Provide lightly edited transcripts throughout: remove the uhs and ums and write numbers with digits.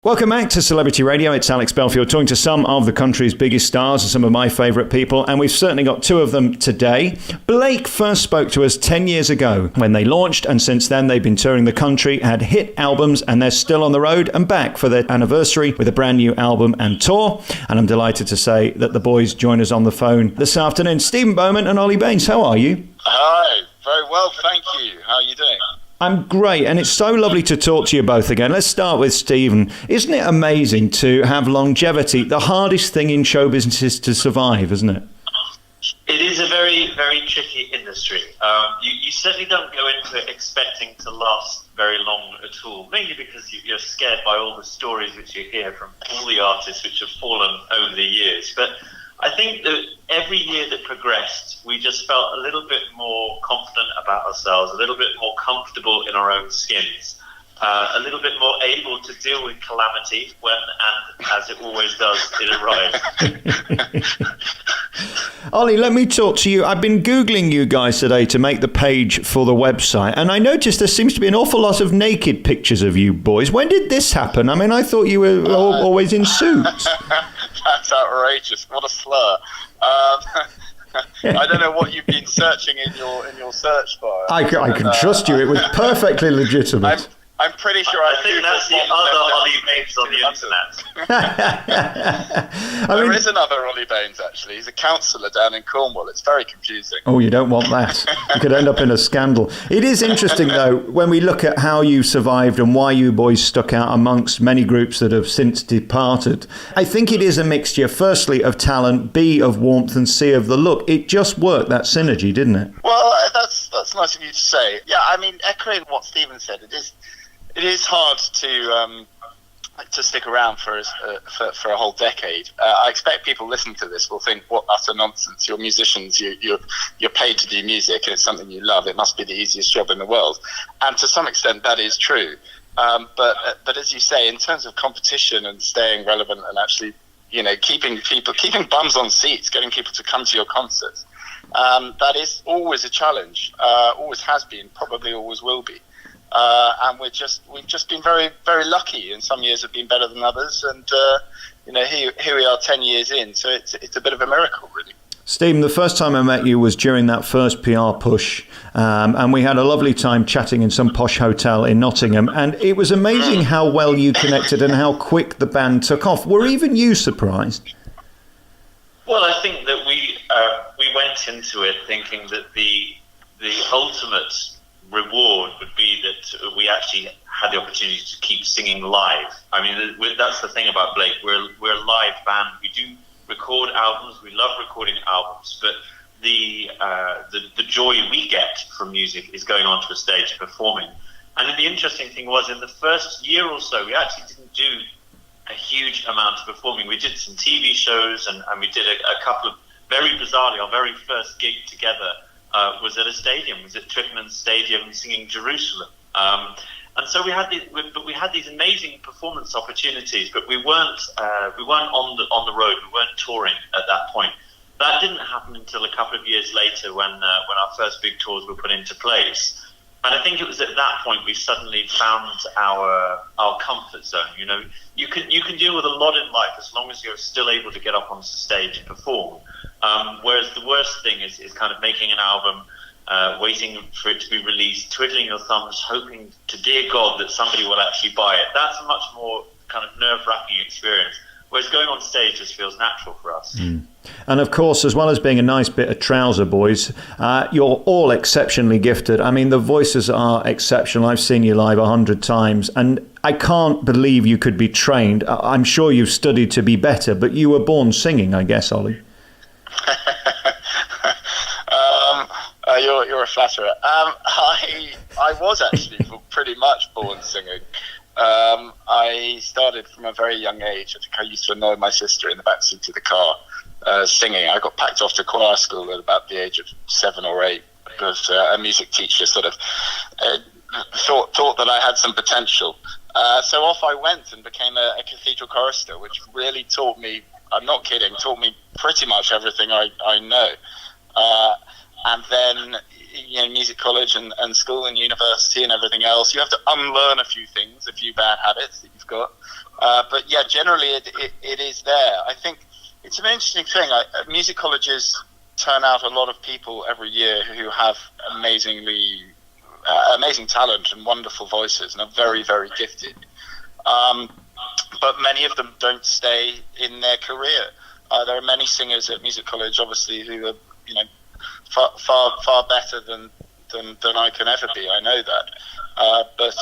Welcome back to Celebrity Radio. It's Alex Belfield talking to some of the country's biggest stars and some of my favourite people, and we've certainly got two of them today. Blake first spoke to us 10 years ago when they launched, and since then they've been touring the country, had hit albums, and they're still on the road and back for their anniversary with a brand new album and tour. And I'm delighted to say that the boys join us on the phone this afternoon. Stephen Bowman and Ollie Baines, how are you? Hi, very well, thank you. How are you doing? I'm great, and it's so lovely to talk to you both again. Let's start with Stephen. Isn't it amazing to have longevity? The hardest thing in show business is to survive, isn't it? It is a very, very tricky industry. You certainly don't go into it expecting to last very long at all, mainly because you're scared by all the stories which you hear from all the artists which have fallen over the years. But I think that every year that progressed, we just felt a little bit more confident about ourselves, a little bit more comfortable in our own skins, a little bit more able to deal with calamity when, and as it always does, it arrives. Ollie, let me talk to you. I've been Googling you guys today to make the page for the website, and I noticed there seems to be an awful lot of naked pictures of you boys. When did this happen? I mean, I thought you were always in suits. That's outrageous. What a slur. I don't know what you've been searching in your search bar. I can trust you. It was perfectly legitimate. I'm pretty sure I think that's the other Ollie Baines on the internet. There is another Ollie Baines, actually. He's a councillor down in Cornwall. It's very confusing. Oh, you don't want that. You could end up in a scandal. It is interesting, though, when we look at how you survived and why you boys stuck out amongst many groups that have since departed. I think it is a mixture, firstly, of talent, B, of warmth, and C, of the look. It just worked, that synergy, didn't it? Well, that's nice of you to say. Yeah, I mean, echoing what Stephen said, it is hard to stick around for a whole decade. I expect people listening to this will think, what utter nonsense. You're musicians, you're paid to do music, and it's something you love. It must be the easiest job in the world. And to some extent, that is true. But as you say, in terms of competition and staying relevant and actually, keeping bums on seats, getting people to come to your concerts, that is always a challenge. Always has been, probably always will be. And we've just been very, very lucky. And some years have been better than others. And here we are 10 years in. So it's a bit of a miracle, really. Stephen, the first time I met you was during that first PR push, and we had a lovely time chatting in some posh hotel in Nottingham. And it was amazing how well you connected and how quick the band took off. Were even you surprised? Well, I think that we went into it thinking that the ultimate reward would be that we actually had the opportunity to keep singing live. I mean, that's the thing about Blake. We're a live band. We do record albums. We love recording albums, but the joy we get from music is going onto a stage and performing. And the interesting thing was, in the first year or so, we actually didn't do a huge amount of performing. We did some TV shows, and we did a couple of, very bizarrely, our very first gig together was at a stadium, was at Twickenham Stadium, singing Jerusalem. And so we had these amazing performance opportunities, but we weren't on the road. We weren't touring at that point. That didn't happen until a couple of years later, when our first big tours were put into place. And I think it was at that point we suddenly found our comfort zone. You can deal with a lot in life as long as you're still able to get up on stage and perform. Whereas the worst thing is kind of making an album, waiting for it to be released, twiddling your thumbs, hoping to dear God that somebody will actually buy it. That's a much more kind of nerve-wracking experience. Whereas going on stage just feels natural for us. Mm. And of course, as well as being a nice bit of trouser, boys, you're all exceptionally gifted. I mean, the voices are exceptional. I've seen you live 100 times, and I can't believe you could be trained. I'm sure you've studied to be better, but you were born singing, I guess, Ollie. You're a flatterer. I was actually pretty much born singing. I started from a very young age. I think I used to annoy my sister in the backseat of the car singing. I got packed off to choir school at about the age of 7 or 8 because a music teacher sort of thought that I had some potential. So off I went and became a cathedral chorister, which really taught me, I'm not kidding, taught me pretty much everything I know. and then music college and school and university and everything else. You have to unlearn a few things, a few bad habits that you've got. But yeah, generally it is there. I think it's an interesting thing. Music colleges turn out a lot of people every year who have amazing talent and wonderful voices and are very, very gifted. But many of them don't stay in their career. There are many singers at music college, obviously, who are far better than I can ever be. I know that, but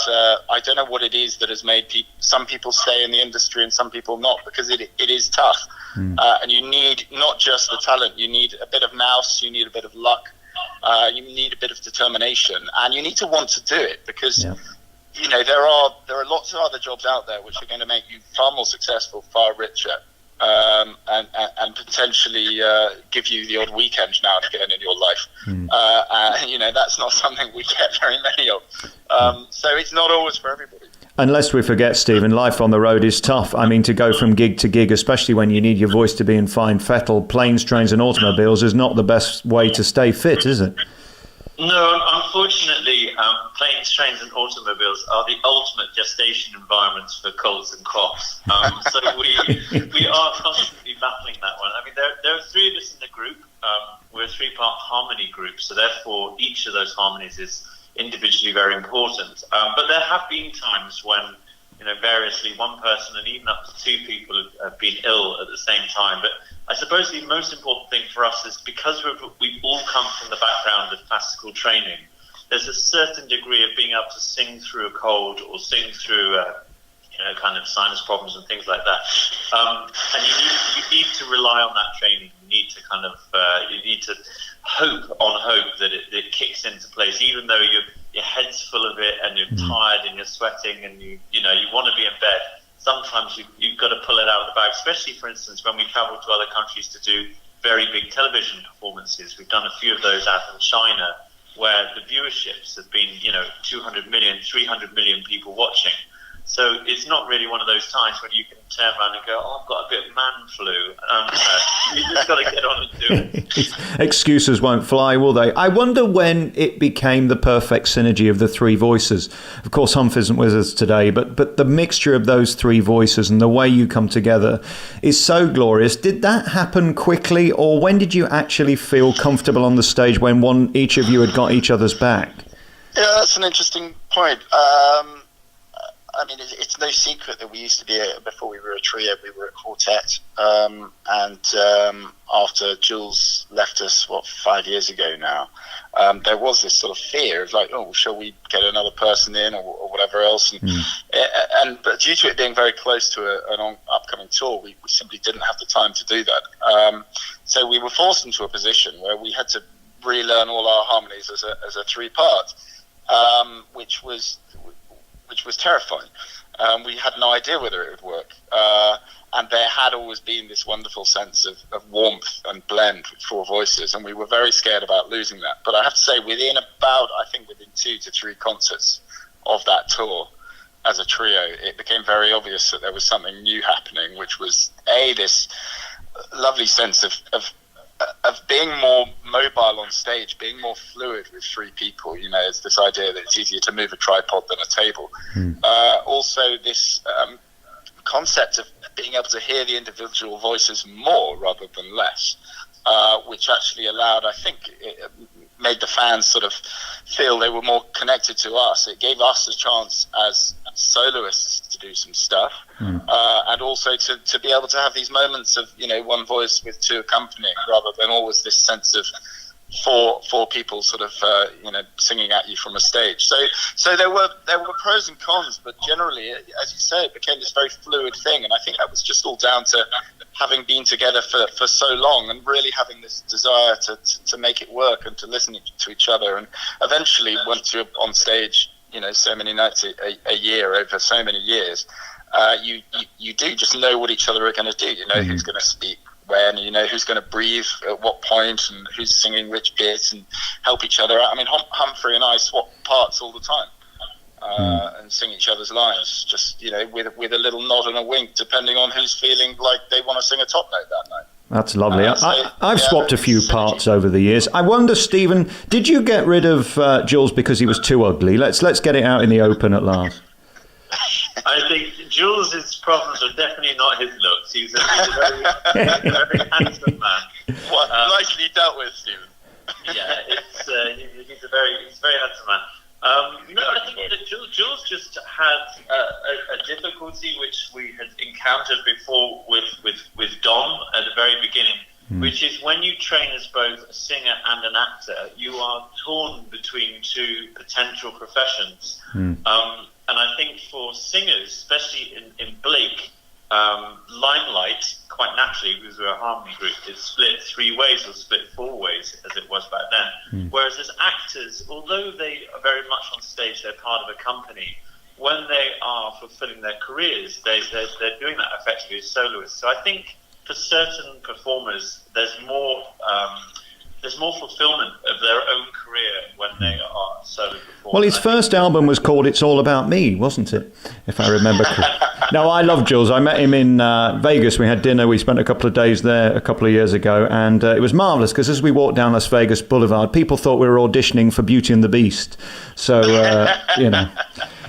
I don't know what it is that has made some people stay in the industry and some people not, because it is tough. And you need not just the talent, you need a bit of nous, you need a bit of luck, you need a bit of determination, and you need to want to do it, because there are lots of other jobs out there which are going to make you far more successful, far richer, and potentially give you the odd weekend now and again in your life. That's not something we get very many of. So it's not always for everybody. And lest we forget, Stephen, life on the road is tough. I mean, to go from gig to gig, especially when you need your voice to be in fine fettle, planes, trains and automobiles is not the best way to stay fit, is it? No, unfortunately, planes, trains and automobiles are the ultimate gestation environments for colds and coughs. So we are constantly battling that one. I mean, there are three of us in the group. We're a three-part harmony group, so therefore each of those harmonies is individually very important. But there have been times when, variously one person and even up to two people have been ill at the same time. But I suppose the most important thing for us is, because we've all come from the background of classical training, there's a certain degree of being able to sing through a cold or sing through kind of sinus problems and things like that. And you need to rely on that training. You need to you need to hope that it kicks into place, even though your head's full of it and you're tired and you're sweating and you want to be in bed. Sometimes you've got to pull it out of the bag, especially, for instance, when we travel to other countries to do very big television performances. We've done a few of those out in China, where the viewerships have been, 200 million, 300 million people watching. So it's not really one of those times when you can turn around and go, I've got a bit of man flu. You just got to get on and do it. Excuses won't fly, will they? I wonder when it became the perfect synergy of the three voices. Of course, Humph isn't with us today, but the mixture of those three voices and the way you come together is so glorious. Did that happen quickly, or when did you actually feel comfortable on the stage, when each of you had got each other's back? Yeah, that's an interesting point. I mean, it's no secret that we used to be, before we were a trio, we were a quartet. And after Jules left us, 5 years ago now, there was this sort of fear of like, shall we get another person in or whatever else? But due to it being very close to an upcoming tour, we simply didn't have the time to do that. So we were forced into a position where we had to relearn all our harmonies as a three-part, which was terrifying. We had no idea whether it would work. And there had always been this wonderful sense of warmth and blend with four voices, and we were very scared about losing that. But I have to say, within 2 to 3 concerts of that tour as a trio, it became very obvious that there was something new happening, which was, this lovely sense of being more mobile on stage, being more fluid with 3 people. It's this idea that it's easier to move a tripod than a table. Also, this concept of being able to hear the individual voices more rather than less, which actually allowed, I think, it made the fans sort of feel they were more connected to us. It gave us a chance as soloists to do some stuff, and also to be able to have these moments of one voice with 2 accompanying, rather than always this sense of four people sort of singing at you from a stage. So there were pros and cons, but generally, as you say, it became this very fluid thing, and I think that was just all down to having been together for so long and really having this desire to make it work and to listen to each other, and eventually once you're on stage so many nights a year over so many years, you do just know what each other are going to do. Who's going to speak when, who's going to breathe at what point, and who's singing which bit, and help each other out. I mean, Humphrey and I swap parts all the time, and sing each other's lines, just with a little nod and a wink, depending on who's feeling like they want to sing a top note that night. That's lovely. I've swapped a few parts over the years. I wonder, Stephen, did you get rid of Jules because he was too ugly? Let's get it out in the open at last. I think Jules' problems are definitely not his looks. He's a very handsome man. Nicely dealt with, Stephen. Yeah, he's a very handsome man. No, I think that Jules just had a difficulty which we had encountered before with Dom at the very beginning, which is when you train as both a singer and an actor, you are torn between two potential professions. And I think for singers, especially in Blake, Limelight, quite naturally, because we're a harmony group, is split 3 ways or split 4 ways, as it was back then. Whereas as actors, although they are very much on stage, they're part of a company, when they are fulfilling their careers, they're doing that effectively as soloists. So I think for certain performers, there's more fulfillment of their own career when they are solo performers. Well, his first album was called It's All About Me, wasn't it? If I remember correctly. No, I love Jules. I met him in Vegas. We had dinner. We spent a couple of days there a couple of years ago, and it was marvellous because as we walked down Las Vegas Boulevard, people thought we were auditioning for Beauty and the Beast. So,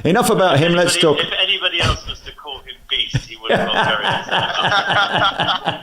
enough about him. Let's talk. If anybody else was to call him Beast, he would have got very upset.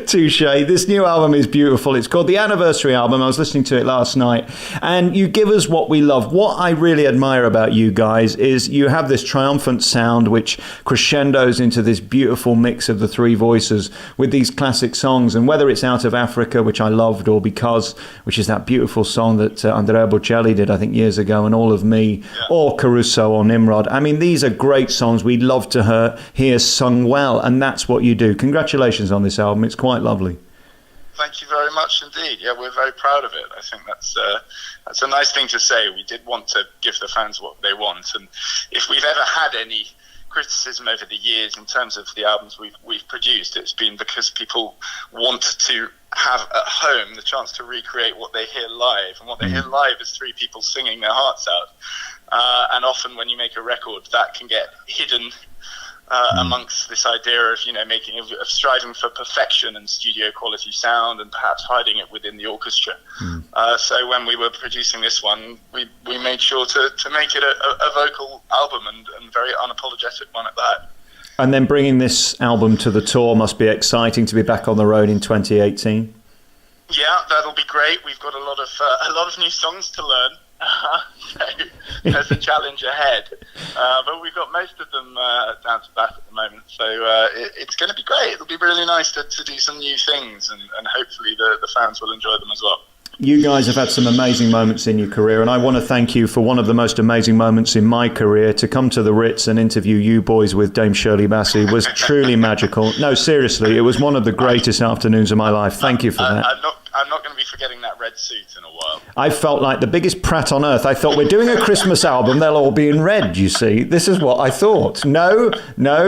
Touche. This new album is beautiful. It's called the Anniversary Album. I was listening to it last night, and you give us what we love. What I really admire about you guys is you have this triumphant sound which crescendos into this beautiful mix of the 3 voices with these classic songs, and whether it's Out of Africa, which I loved, or Because, which is that beautiful song that Andrea Bocelli did, I think, years ago, and All of Me, or Caruso or Nimrod. I mean, these are great songs we love to hear sung well, and that's what you do. Congratulations on this album. It's quite lovely. Thank you very much indeed. Yeah, we're very proud of it. I think that's a nice thing to say. We did want to give the fans what they want, and if we've ever had any criticism over the years in terms of the albums we've produced, it's been because people want to have at home the chance to recreate what they hear live, and what they hear live is 3 people singing their hearts out. And often when you make a record, that can get hidden amongst this idea of of striving for perfection and studio quality sound, and perhaps hiding it within the orchestra. So when we were producing this one, we made sure to make it a vocal album, and very unapologetic one at that. And then bringing this album to the tour must be exciting to be back on the road in 2018. Yeah, that'll be great. We've got a lot of new songs to learn. So there's a challenge ahead, but we've got most of them down to bat at the moment, so it's going to be great. It'll be really nice to do some new things, and hopefully the fans will enjoy them as well. You guys have had some amazing moments in your career, and I want to thank you for one of the most amazing moments in my career. To come to the Ritz and interview you boys with Dame Shirley Bassey was truly magical. No, seriously, it was one of the greatest afternoons of my life. Thank you for that. I'm not going to be forgetting that red suit in a while. I felt like the biggest prat on earth. I thought, we're doing a Christmas album, they'll all be in red, you see. This is what I thought. No,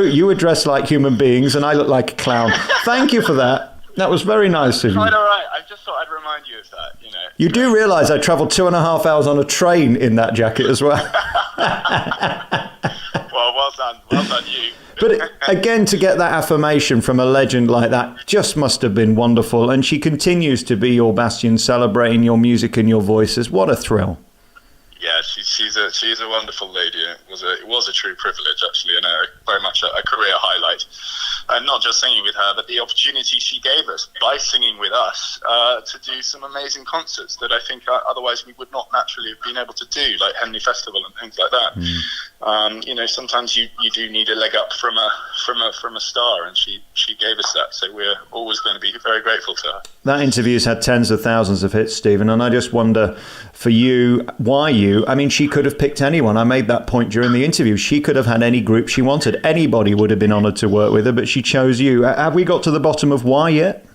you were dressed like human beings and I looked like a clown. Thank you for that. That was very nice of you. Quite all right. I just thought I'd remind you of that, You do realise I travelled 2.5 hours on a train in that jacket as well. Well done you. But again, to get that affirmation from a legend like that just must have been wonderful. And she continues to be your bastion, celebrating your music and your voices. What a thrill. Yeah, she's a wonderful lady. It was a true privilege, actually, and very much a career highlight. And not just singing with her, but the opportunity she gave us by singing with us to do some amazing concerts that I think otherwise we would not naturally have been able to do, like Henley Festival and things like that. Sometimes you do need a leg up from a star, and she gave us that. So we're always going to be very grateful to her. That interview's had tens of thousands of hits, Stephen, and I just wonder for you, why you? I mean, she could have picked anyone. I made that point during the interview. She could have had any group she wanted. Anybody would have been honoured to work with her, but she chose you. Have we got to the bottom of why yet?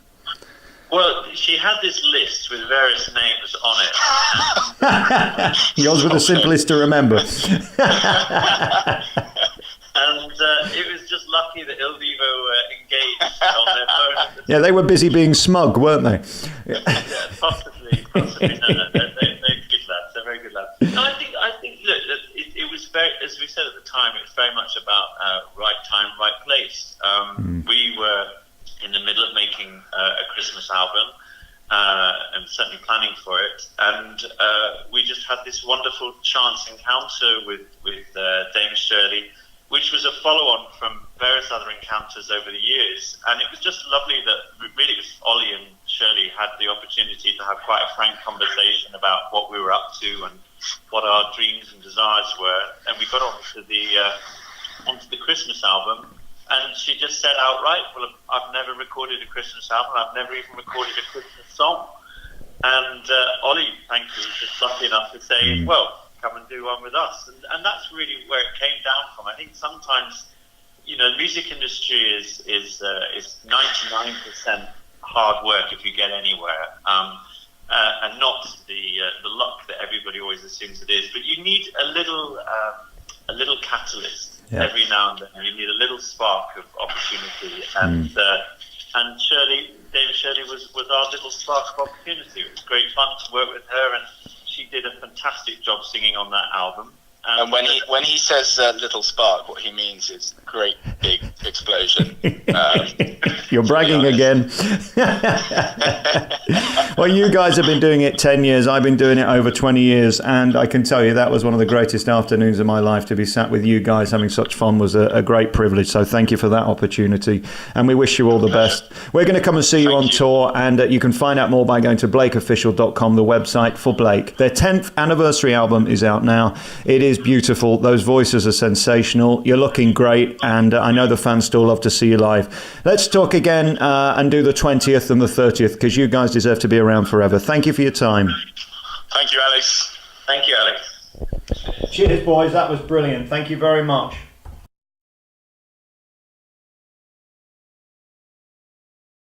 Well, she had this list with various names on it. Yours were the simplest to remember. And it was just lucky that Il Divo engaged on their phone. Yeah, they were busy being smug, weren't they? Yeah, possibly. No, they're good lads. They're very good lads. No, I think. Look, it was very, as we said at the time, it's very much about right time, right place. We were in the middle of making a Christmas album, and certainly planning for it. And we just had this wonderful chance encounter with Dame Shirley, which was a follow-on from various other encounters over the years. And it was just lovely that really Ollie and Shirley had the opportunity to have quite a frank conversation about what we were up to and what our dreams and desires were. And we got onto the Christmas album, and she just said outright, well, I've never recorded a Christmas album, I've never even recorded a Christmas song. And Ollie, thankfully, was just lucky enough to say, well, come and do one with us. And that's really where it came down from. I think sometimes, the music industry is 99% hard work if you get anywhere, and not the luck that everybody always assumes it is. But you need a little catalyst every now and then. You need a little spark of opportunity, and Dame Shirley was our little spark of opportunity. It was great fun to work with her, and she did a fantastic job singing on that album. And when he says little spark, what he means is great big explosion. You're bragging again. Well, you guys have been doing it 10 years. I've been doing it over 20 years. And I can tell you that was one of the greatest afternoons of my life. To be sat with you guys having such fun was a great privilege. So thank you for that opportunity. And we wish you all the best. We're going to come and see you on tour. And you can find out more by going to blakeofficial.com, the website for Blake. Their 10th anniversary album is out now. It is beautiful. Those voices are sensational. You're looking great. And I know the fans still love to see you live. Let's talk again and do the 20th and the 30th, because you guys deserve to be around forever. Thank you for your time. Thank you, Alex. Thank you, Alex. Cheers, boys. That was brilliant. Thank you very much.